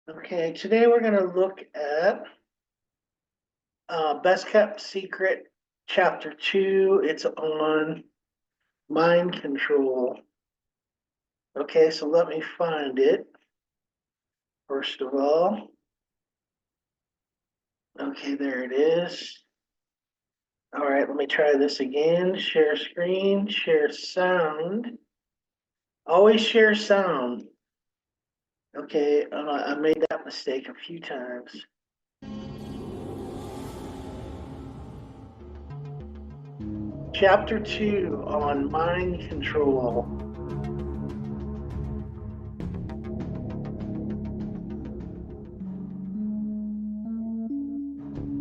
Okay, today we're gonna look at Best Kept Secret, Chapter 2. It's on mind control. Okay, so let me find it, first of all. Okay, there it is. All right, let me try this again. Share screen, share sound. Always share sound. Okay, I made that mistake a few times. Chapter 2 on mind control.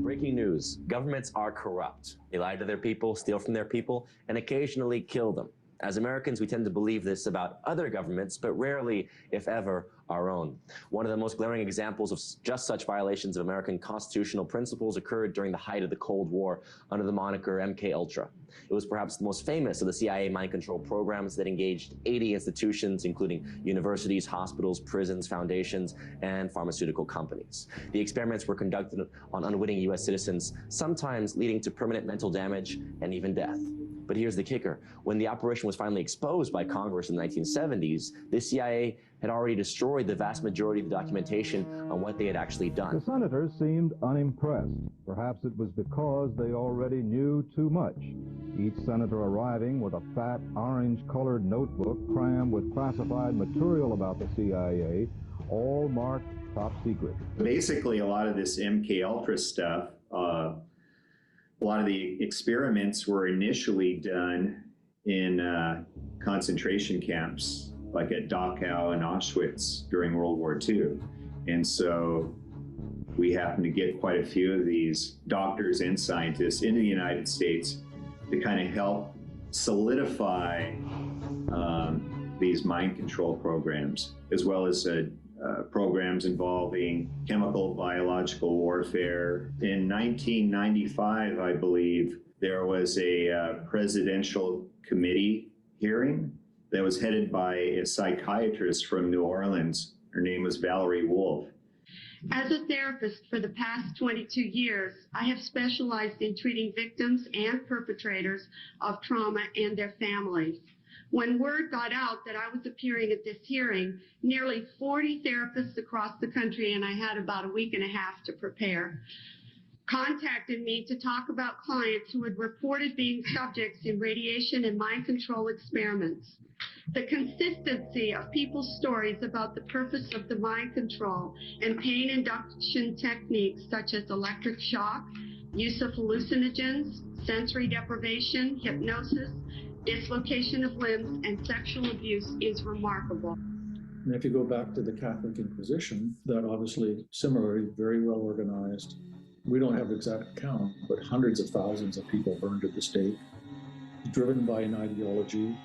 Breaking news. Governments are corrupt. They lie to their people, steal from their people, and occasionally kill them. As Americans, we tend to believe this about other governments, but rarely, if ever, our own. One of the most glaring examples of just such violations of American constitutional principles occurred during the height of the Cold War under the moniker MKUltra. It was perhaps the most famous of the CIA mind control programs that engaged 80 institutions, including universities, hospitals, prisons, foundations, and pharmaceutical companies. The experiments were conducted on unwitting U.S. citizens, sometimes leading to permanent mental damage and even death. But here's the kicker. When the operation was finally exposed by Congress in the 1970s, the CIA had already destroyed the vast majority of the documentation on what they had actually done. The senators seemed unimpressed. Perhaps it was because they already knew too much. Each senator arriving with a fat, orange-colored notebook crammed with classified material about the CIA, all marked top secret. Basically, a lot of this MKUltra stuff, a lot of the experiments were initially done in concentration camps, like at Dachau and Auschwitz during World War II. And so we happened to get quite a few of these doctors and scientists in the United States to kind of help solidify these mind control programs, as well as programs involving chemical, biological warfare. In 1995, I believe, there was a presidential committee hearing that was headed by a psychiatrist from New Orleans. Her name was Valerie Wolf. As a therapist for the past 22 years, I have specialized in treating victims and perpetrators of trauma and their families. When word got out that I was appearing at this hearing, nearly 40 therapists across the country, and I had about a week and a half to prepare, contacted me to talk about clients who had reported being subjects in radiation and mind control experiments. The consistency of people's stories about the purpose of the mind control and pain induction techniques such as electric shock, use of hallucinogens, sensory deprivation, hypnosis, dislocation of limbs, and sexual abuse is remarkable. And if you go back to the Catholic Inquisition, that obviously similarly very well organized. We don't have the exact count, but hundreds of thousands of people burned at the stake, driven by an ideology,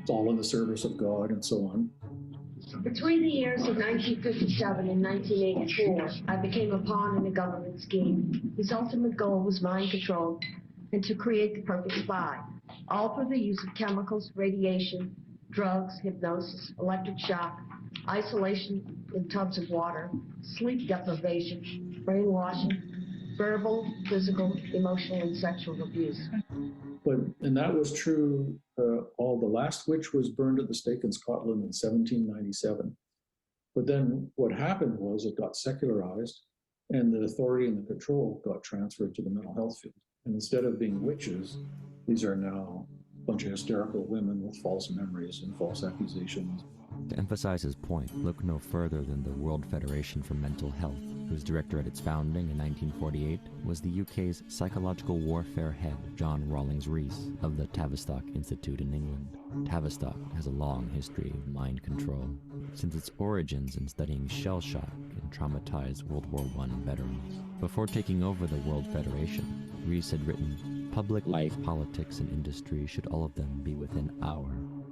all in the service of God and so on. Between the years of 1957 and 1984, I became a pawn in a government scheme whose ultimate goal was mind control and to create the perfect spy, all through the use of chemicals, radiation, drugs, hypnosis, electric shock, isolation in tubs of water, sleep deprivation, brainwashing, verbal, physical, emotional, and sexual abuse. And that was true. The last witch was burned at the stake in Scotland in 1797. But then what happened was it got secularized, and the authority and the control got transferred to the mental health field. And instead of being witches, these are now a bunch of hysterical women with false memories and false accusations. To emphasize his point, look no further than the World Federation for Mental Health, whose director at its founding in 1948 was the UK's psychological warfare head, John Rawlings Rees, of the Tavistock Institute in England. Tavistock has a long history of mind control, since its origins in studying shell shock and traumatized World War I veterans. Before taking over the World Federation, Rees had written, "Public life, politics, and industry should all of them be within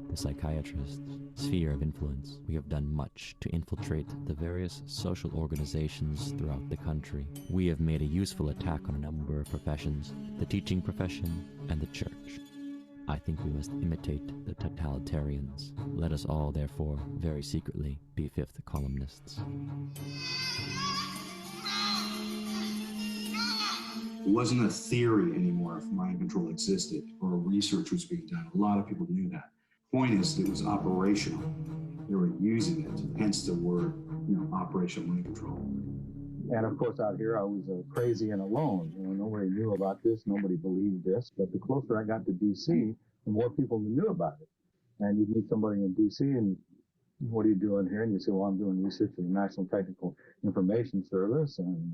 the psychiatrist's sphere of influence. We have done much to infiltrate the various social organizations throughout the country. We have made a useful attack on a number of professions, the teaching profession and the church." I think we must imitate the totalitarians. Let us all, therefore, very secretly, be fifth columnists. It wasn't a theory anymore if mind control existed or research was being done. A lot of people knew that. Point is, it was operational. They were using it, hence the word, operational mind control. And of course, out here, I was crazy and alone. Nobody knew about this. Nobody believed this. But the closer I got to D.C., the more people knew about it. And you'd meet somebody in D.C. and what are you doing here? And you say, well, I'm doing research for the National Technical Information Service and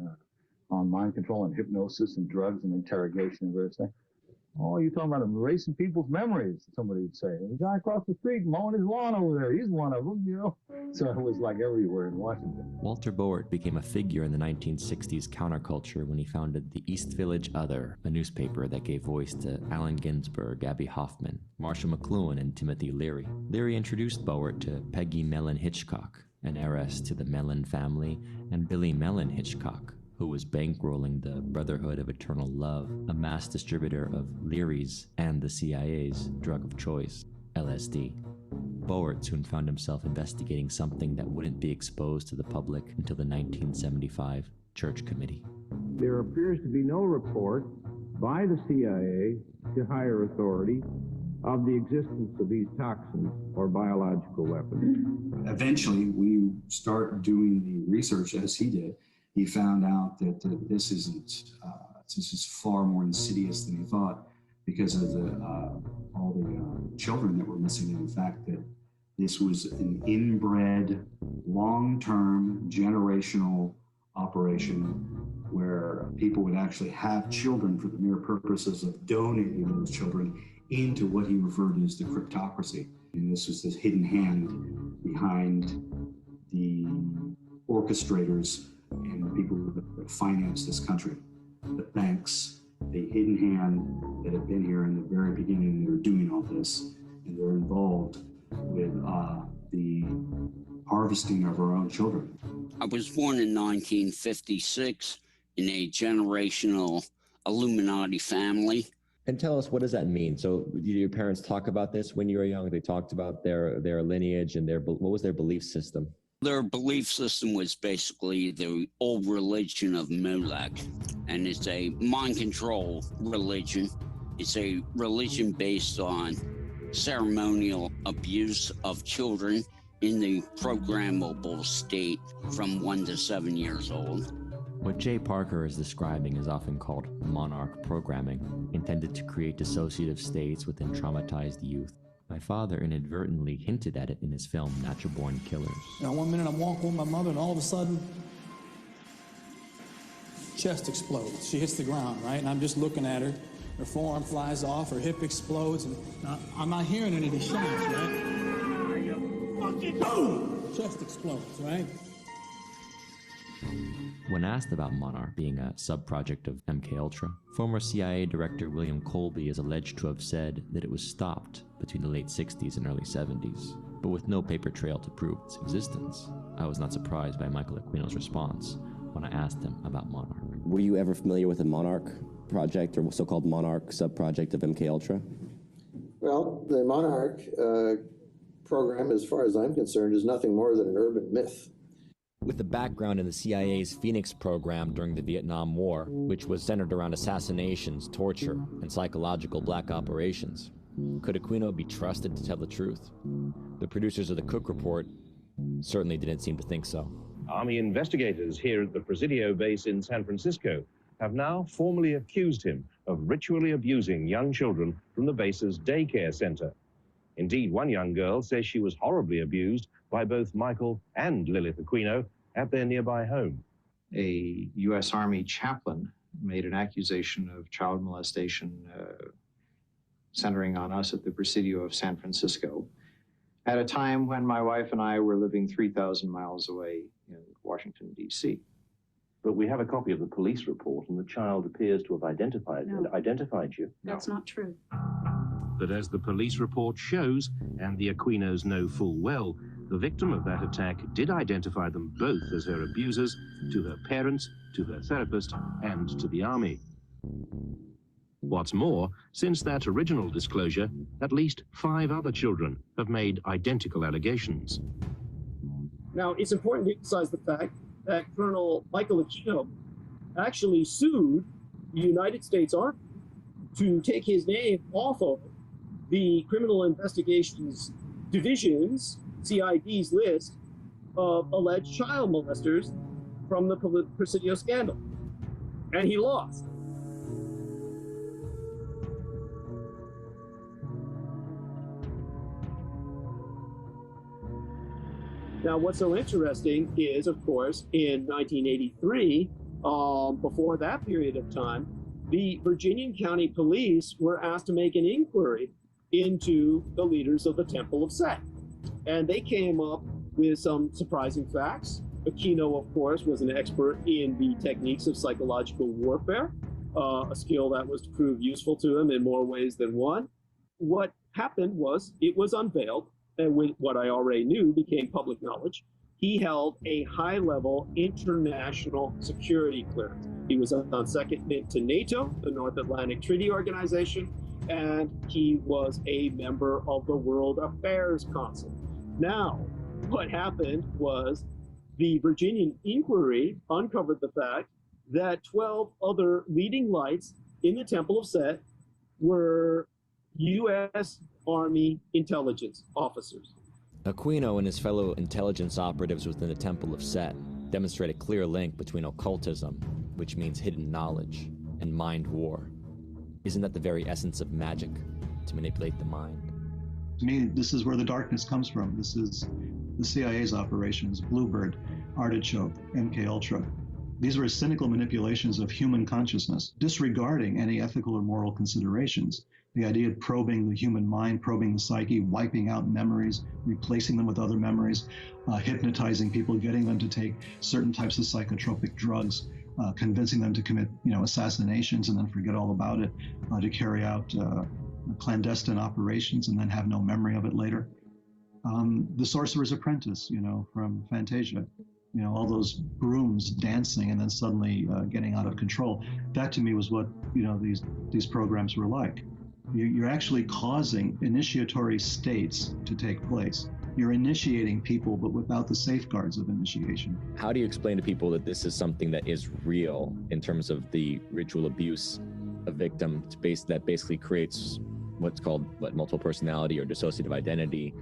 on mind control and hypnosis and drugs and interrogation and everything. Oh, you're talking about erasing people's memories, somebody would say. And the guy across the street mowing his lawn over there, he's one of them, So it was like everywhere in Washington. Walter Boert became a figure in the 1960s counterculture when he founded the East Village Other, a newspaper that gave voice to Allen Ginsberg, Abby Hoffman, Marshall McLuhan, and Timothy Leary. Leary introduced Boert to Peggy Mellon Hitchcock, an heiress to the Mellon family, and Billy Mellon Hitchcock, who was bankrolling the Brotherhood of Eternal Love, a mass distributor of Leary's and the CIA's drug of choice, LSD. Boert soon found himself investigating something that wouldn't be exposed to the public until the 1975 Church Committee. There appears to be no report by the CIA to higher authority of the existence of these toxins or biological weapons. Eventually, we start doing the research as he did. He found out that this is far more insidious than he thought because of all the children that were missing. And in fact, that this was an inbred, long-term, generational operation where people would actually have children for the mere purposes of donating those children into what he referred to as the cryptocracy. And this was this hidden hand behind the orchestrators and the people that finance this country, the banks, the hidden hand that have been here in the very beginning. They're doing all this, and they're involved with the harvesting of our own children. I was born in 1956 in a generational Illuminati family. And tell us, what does that mean? So did your parents talk about this when you were young? They talked about their lineage and what was their belief system? Their belief system was basically the old religion of Molech, and it's a mind control religion. It's a religion based on ceremonial abuse of children in the programmable state from 1 to 7 years old. What Jay Parker is describing is often called monarch programming, intended to create dissociative states within traumatized youth. My father inadvertently hinted at it in his film Natural Born Killers. Now, one minute I'm walking with my mother, and all of a sudden, chest explodes. She hits the ground, right? And I'm just looking at her. Her forearm flies off, her hip explodes, and I'm not hearing any of these shots, right? Fucking boom! Chest explodes, right? When asked about Monarch being a sub-project of MKUltra, former CIA Director William Colby is alleged to have said that it was stopped between the late 60s and early 70s, but with no paper trail to prove its existence. I was not surprised by Michael Aquino's response when I asked him about Monarch. Were you ever familiar with the Monarch project, or so-called Monarch sub-project of MKUltra? Well, the Monarch program, as far as I'm concerned, is nothing more than an urban myth. With the background in the CIA's Phoenix program during the Vietnam War, which was centered around assassinations, torture, and psychological black operations, could Aquino be trusted to tell the truth? The producers of the Cook Report certainly didn't seem to think so. Army investigators here at the Presidio base in San Francisco have now formally accused him of ritually abusing young children from the base's daycare center. Indeed, one young girl says she was horribly abused by both Michael and Lilith Aquino at their nearby home. A U.S. Army chaplain made an accusation of child molestation centering on us at the Presidio of San Francisco at a time when my wife and I were living 3,000 miles away in Washington, D.C. But we have a copy of the police report, and the child appears to have identified you. That's not true. But as the police report shows, and the Aquinos know full well, the victim of that attack did identify them both as her abusers, to her parents, to her therapist, and to the Army. What's more, since that original disclosure, at least 5 other children have made identical allegations. Now, it's important to emphasize the fact that Colonel Michael Aquino actually sued the United States Army to take his name off of the Criminal Investigations Division's, CID's list of alleged child molesters from the Presidio scandal. And he lost. Now, what's so interesting is, of course, in 1983, before that period of time, the Virginia County Police were asked to make an inquiry into the leaders of the Temple of Set. And they came up with some surprising facts. Aquino, of course, was an expert in the techniques of psychological warfare, a skill that was to prove useful to him in more ways than one. What happened was it was unveiled, and with what I already knew became public knowledge. He held a high-level international security clearance. He was on second to NATO, the North Atlantic Treaty Organization, and he was a member of the World Affairs Council. Now, what happened was the Virginian inquiry uncovered the fact that 12 other leading lights in the Temple of Set were U.S. Army intelligence officers. Aquino and his fellow intelligence operatives within the Temple of Set demonstrate a clear link between occultism, which means hidden knowledge, and mind war. Isn't that the very essence of magic, to manipulate the mind? To me, this is where the darkness comes from. This is the CIA's operations, Bluebird, Artichoke, MKUltra. These were cynical manipulations of human consciousness, disregarding any ethical or moral considerations. The idea of probing the human mind, probing the psyche, wiping out memories, replacing them with other memories, hypnotizing people, getting them to take certain types of psychotropic drugs, convincing them to commit, assassinations and then forget all about it, to carry out clandestine operations and then have no memory of it later. The Sorcerer's Apprentice, from Fantasia, all those brooms dancing and then suddenly getting out of control. That to me was what, these programs were like. You're actually causing initiatory states to take place. You're initiating people, but without the safeguards of initiation. How do you explain to people that this is something that is real in terms of the ritual abuse of victim that basically creates what's called multiple personality or dissociative identity,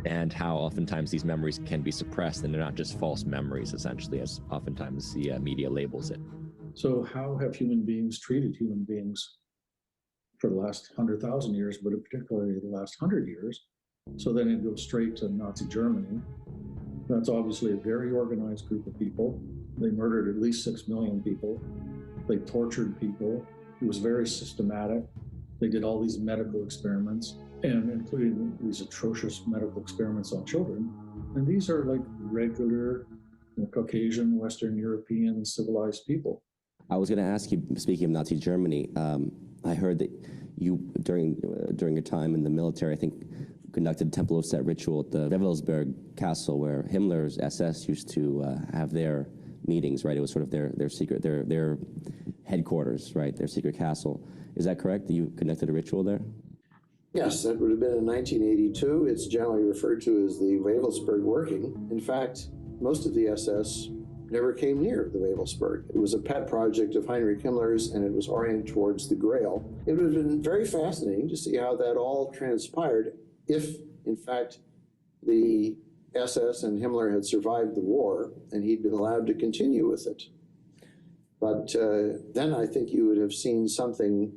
and how oftentimes these memories can be suppressed and they're not just false memories, essentially, as oftentimes the media labels it? So how have human beings treated human beings for the last 100,000 years, but particularly the last 100 years? So then it goes straight to Nazi Germany. That's obviously a very organized group of people. They murdered at least 6 million people. They tortured people. It was very systematic. They did all these medical experiments, and including these atrocious medical experiments on children. And these are like regular Caucasian, Western European, civilized people. I was going to ask you, speaking of Nazi Germany, I heard that you, during your time in the military, I think, conducted a Temple of Set ritual at the Wewelsburg Castle, where Himmler's SS used to have their meetings, right? It was sort of their secret, their headquarters, right? Their secret castle. Is that correct, that you conducted a ritual there? Yes, that would have been in 1982. It's generally referred to as the Wewelsburg working. In fact, most of the SS never came near the Wewelsburg. It was a pet project of Heinrich Himmler's, and it was oriented towards the Grail. It would have been very fascinating to see how that all transpired if, in fact, the SS and Himmler had survived the war and he'd been allowed to continue with it. But then I think you would have seen something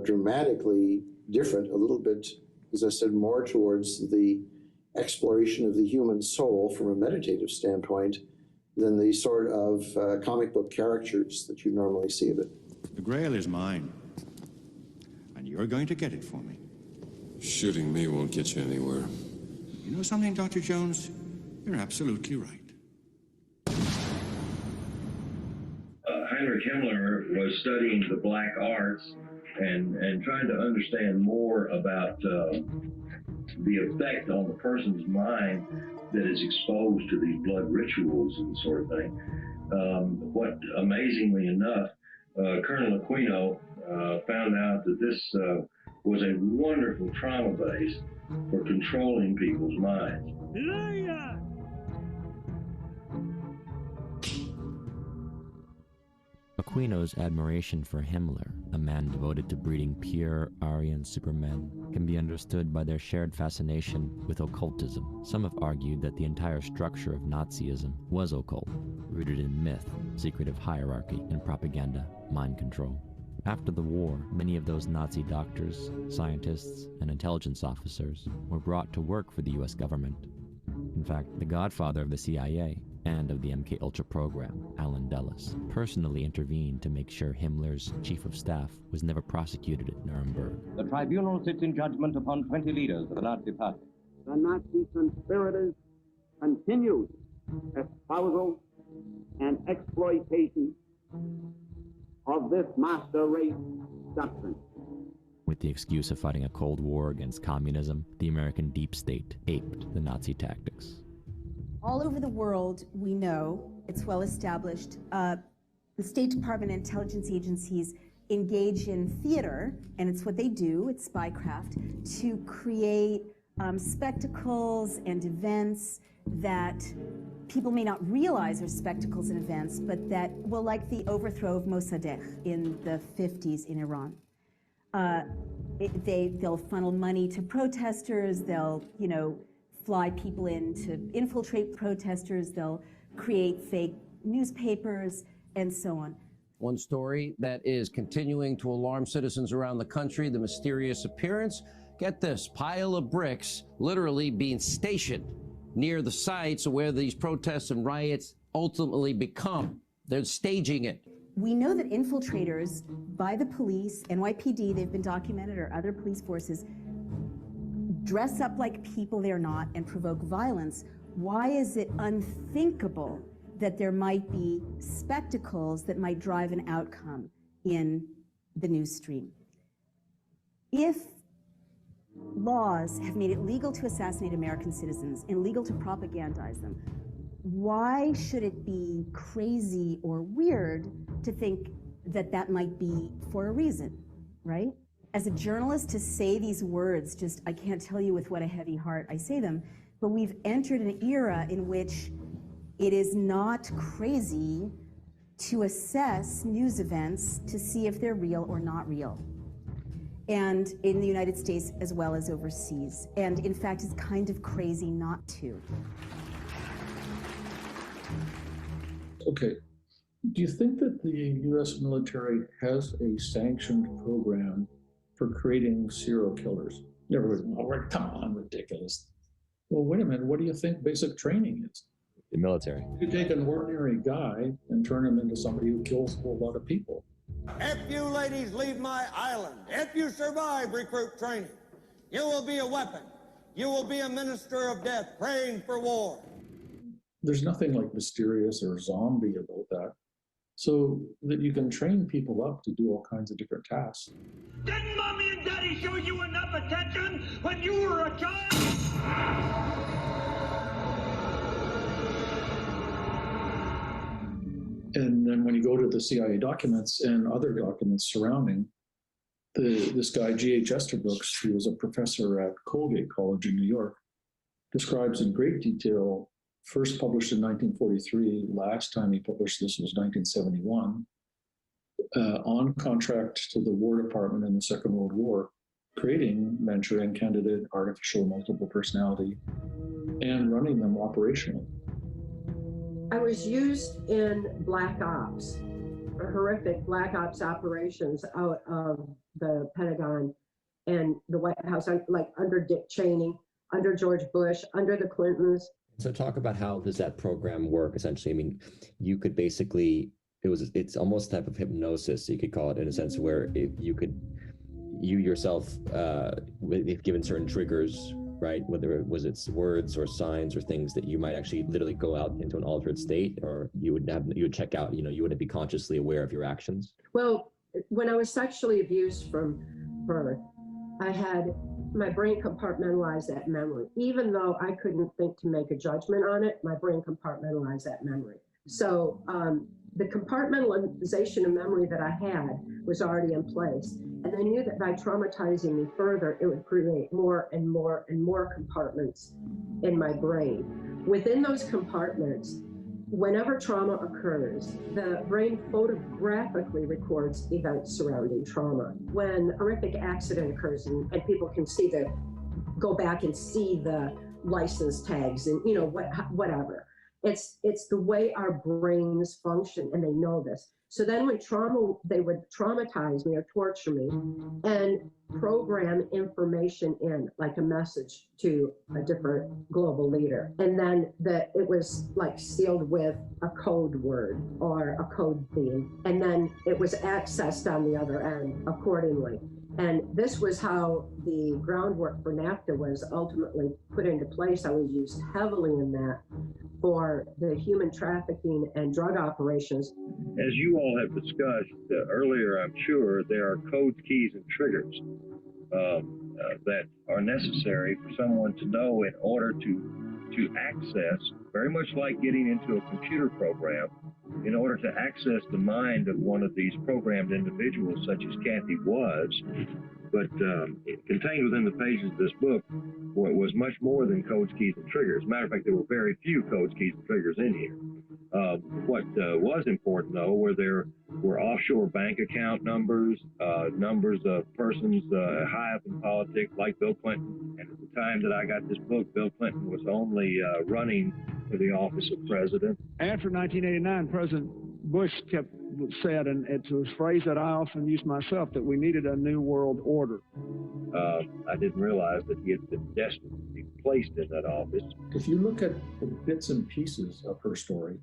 dramatically different, a little bit, as I said, more towards the exploration of the human soul from a meditative standpoint than the sort of comic book characters that you normally see of it. The Grail is mine, and you're going to get it for me. Shooting me won't get you anywhere. You know something, Dr. Jones? You're absolutely right. Heinrich Himmler was studying the black arts and trying to understand more about the effect on the person's mind that is exposed to these blood rituals and sort of thing. What, amazingly enough, Colonel Aquino found out that this was a wonderful trauma base for controlling people's minds. Aquino's admiration for Himmler, a man devoted to breeding pure Aryan supermen, can be understood by their shared fascination with occultism. Some have argued that the entire structure of Nazism was occult, rooted in myth, secretive hierarchy, and propaganda, mind control. After the war, many of those Nazi doctors, scientists, and intelligence officers were brought to work for the US government. In fact, the godfather of the CIA and of the MKUltra program, Allen Dulles, personally intervened to make sure Himmler's chief of staff was never prosecuted at Nuremberg. The tribunal sits in judgment upon 20 leaders of the Nazi Party. The Nazi conspirators continued espousal and exploitation of this master race doctrine. With the excuse of fighting a Cold War against communism, the American deep state aped the Nazi tactics. All over the world, we know, it's well established, the State Department and intelligence agencies engage in theater, and it's what they do, it's spycraft, to create spectacles and events that people may not realize are spectacles and events, but that, well, like the overthrow of Mossadegh in the 50s in Iran. They'll funnel money to protesters, they'll, fly people in to infiltrate protesters, they'll create fake newspapers, and so on. One story that is continuing to alarm citizens around the country, the mysterious appearance, get this, pile of bricks literally being stationed near the sites where these protests and riots ultimately become. They're staging it. We know that infiltrators by the police, NYPD, they've been documented, or other police forces, dress up like people they're not and provoke violence. Why is it unthinkable that there might be spectacles that might drive an outcome in the news stream? If laws have made it legal to assassinate American citizens and legal to propagandize them, why should it be crazy or weird to think that that might be for a reason, right? As a journalist, to say these words, just, I can't tell you with what a heavy heart I say them, but we've entered an era in which it is not crazy to assess news events to see if they're real or not real. And in the United States as well as overseas. And in fact, it's kind of crazy not to. Okay. Do you think that the U.S. military has a sanctioned program for creating serial killers? Come on, ridiculous. Well, wait a minute. What do you think basic training is? The military. You take an ordinary guy and turn him into somebody who kills a whole lot of people. If you ladies leave my island, if you survive recruit training, you will be a weapon. You will be a minister of death praying for war. There's nothing like mysterious or zombie about that. So that you can train people up to do all kinds of different tasks. Didn't Mommy and Daddy show you enough attention when you were a child? And then when you go to the CIA documents and other documents surrounding this guy, G.H. Esterbrooks, who was a professor at Colgate College in New York, describes in great detail, first published in 1943, last time he published this was 1971, on contract to the War Department in the Second World War, creating Manchurian Candidate, artificial multiple personality, and running them operationally. I was used in black ops, horrific black ops operations out of the Pentagon and the White House, like under Dick Cheney, under George Bush, under the Clintons. So talk about how does that program work, essentially? I mean, you could basically, it's almost a type of hypnosis, you could call it, in a sense where you yourself, if given certain triggers, right, whether it's words or signs or things that you might actually literally go out into an altered state, or you would check out, you wouldn't be consciously aware of your actions? Well, when I was sexually abused from birth, I had my brain compartmentalized that memory. Even though I couldn't think to make a judgment on it, my brain compartmentalized that memory. So the compartmentalization of memory that I had was already in place. And I knew that by traumatizing me further, it would create more and more and more compartments in my brain. Within those compartments, whenever trauma occurs, the brain photographically records events surrounding trauma. When a horrific accident occurs and people can see go back and see the license tags and, you know, whatever. It's the way our brains function, and they know this. So then when they would traumatize me or torture me and program information in, like a message to a different global leader. And then it was like sealed with a code word or a code theme. And then it was accessed on the other end accordingly. And this was how the groundwork for NAFTA was ultimately put into place. I was used heavily in that for the human trafficking and drug operations. As you all have discussed earlier, I'm sure there are codes, keys, and triggers that are necessary for someone to know in order to access, very much like getting into a computer program, in order to access the mind of one of these programmed individuals, such as Kathy was. But contained within the pages of this book was much more than codes, keys, and triggers. As a matter of fact, there were very few codes, keys, and triggers in here. What was important, though, were offshore bank account numbers, numbers of persons high up in politics, like Bill Clinton. And at the time that I got this book, Bill Clinton was only running for the office of president. After 1989, President Bush said, and it was a phrase that I often use myself, that we needed a new world order. I didn't realize that he had been destined to be placed in that office. If you look at the bits and pieces of her story,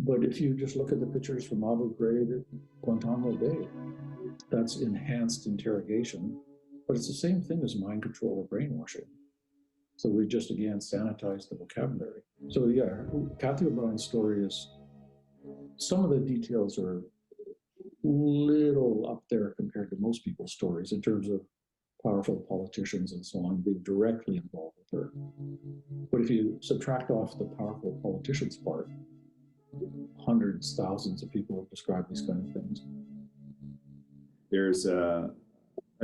but if you just look at the pictures from Abu Ghraib at Guantanamo Bay, that's enhanced interrogation, but it's the same thing as mind control or brainwashing. So we just, again, sanitized the vocabulary. So yeah, Kathy O'Brien's story is, some of the details are little up there compared to most people's stories in terms of powerful politicians and so on being directly involved with her. But if you subtract off the powerful politicians part, hundreds, thousands of people have described these kind of things. There's a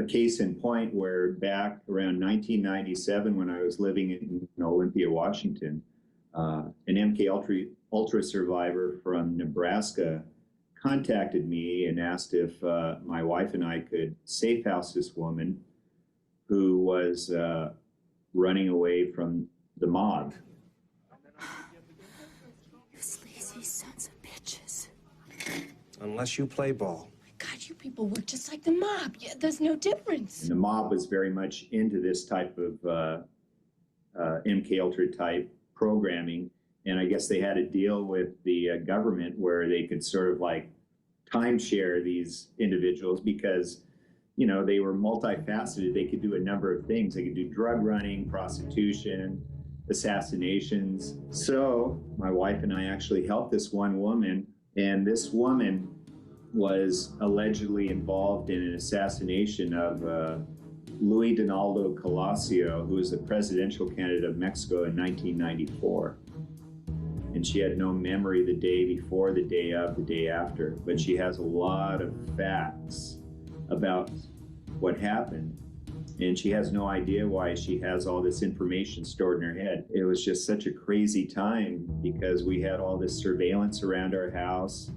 case in point where back around 1997, when I was living in Olympia, Washington, an MK Ultra survivor from Nebraska contacted me and asked if my wife and I could safe house this woman who was running away from the mob. You sleazy sons of bitches. Unless you play ball. God, you people work just like the mob. Yeah, there's no difference. And the mob was very much into this type of MK Ultra type programming. And I guess they had a deal with the government where they could sort of like timeshare these individuals because, you know, they were multifaceted. They could do a number of things. They could do drug running, prostitution, assassinations. So my wife and I actually helped this one woman, and this woman was allegedly involved in an assassination of Luis Donaldo Colosio, who was the presidential candidate of Mexico in 1994. And she had no memory the day before, the day of, the day after, but she has a lot of facts about what happened. And she has no idea why she has all this information stored in her head. It was just such a crazy time because we had all this surveillance around our house,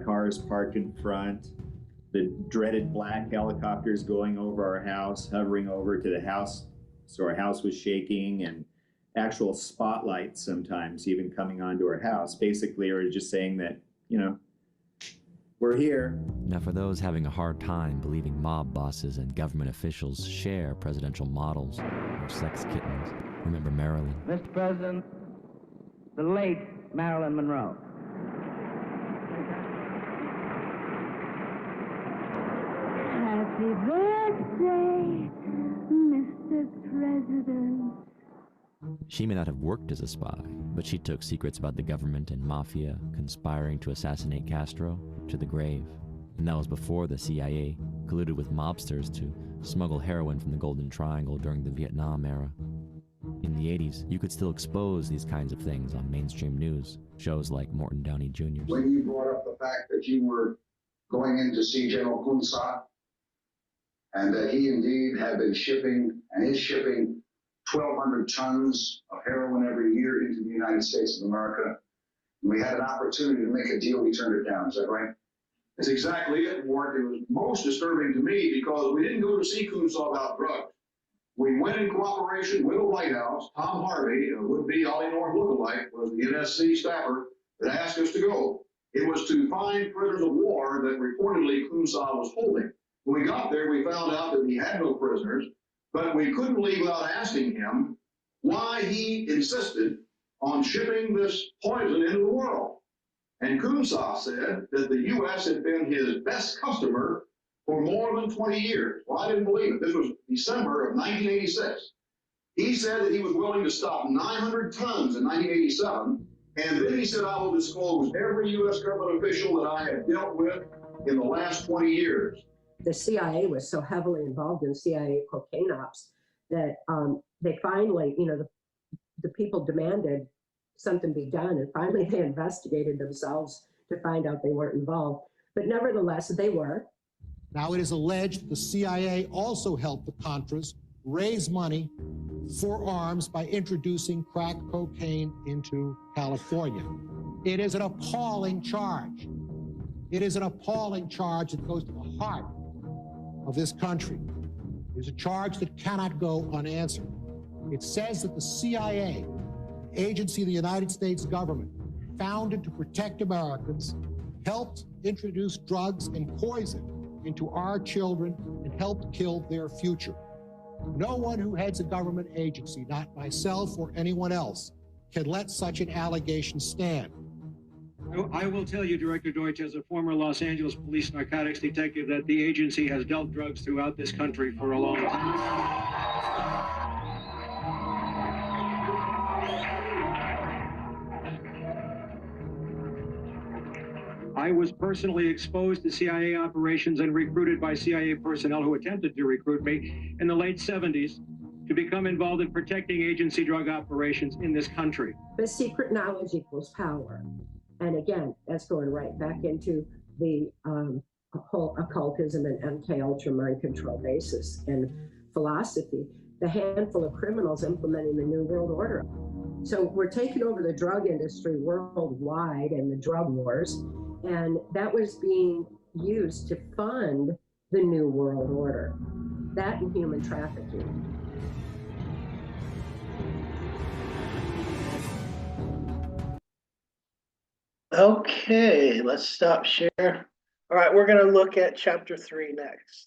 cars parked in front, the dreaded black helicopters going over our house, hovering over to the house. So our house was shaking, and actual spotlights sometimes even coming onto our house. Basically, we're just saying that, you know, we're here. Now, for those having a hard time believing mob bosses and government officials share presidential models or sex kittens, remember Marilyn. Mr. President, the late Marilyn Monroe. Happy birthday, Mr. President. She may not have worked as a spy, but she took secrets about the government and mafia conspiring to assassinate Castro to the grave. And that was before the CIA colluded with mobsters to smuggle heroin from the Golden Triangle during the Vietnam era. In the 80s, you could still expose these kinds of things on mainstream news, shows like Morton Downey Jr.'s. When you brought up the fact that you were going in to see General Kunsa, and that he indeed had been shipping and is shipping 1,200 tons of heroin every year into the United States of America. And we had an opportunity to make a deal, we turned it down. Is that right? That's exactly it, Ward. It was most disturbing to me because we didn't go to see Kunsa about drugs. We went in cooperation with the White House. Tom Harvey, a would-be Ollie North lookalike, was the NSC staffer that asked us to go. It was to find prisoners of war that reportedly Kunsa was holding. When we got there, we found out that he had no prisoners, but we couldn't leave without asking him why he insisted on shipping this poison into the world. And Kunsa said that the U.S. had been his best customer for more than 20 years. Well, I didn't believe it. This was December of 1986. He said that he was willing to stop 900 tons in 1987, and then he said, I will disclose every U.S. government official that I have dealt with in the last 20 years. The CIA was so heavily involved in CIA cocaine ops that they finally, the people demanded something be done, and finally they investigated themselves to find out they weren't involved. But nevertheless, they were. Now it is alleged the CIA also helped the Contras raise money for arms by introducing crack cocaine into California. It is an appalling charge. It is an appalling charge that goes to the heart of this country. It is a charge that cannot go unanswered. It says that the CIA, agency of the United States government, founded to protect Americans, helped introduce drugs and poison into our children and helped kill their future. No one who heads a government agency, not myself or anyone else, can let such an allegation stand. I will tell you, Director Deutsch, as a former Los Angeles police narcotics detective, that the agency has dealt drugs throughout this country for a long time. I was personally exposed to CIA operations and recruited by CIA personnel who attempted to recruit me in the late 70s to become involved in protecting agency drug operations in this country. But secret knowledge equals power. And again, that's going right back into the whole occultism and MK-Ultra mind control basis and philosophy, the handful of criminals implementing the New World Order. So we're taking over the drug industry worldwide and the drug wars, and that was being used to fund the New World Order, that and human trafficking. Okay, let's stop share. All right, we're going to look at chapter 3 next.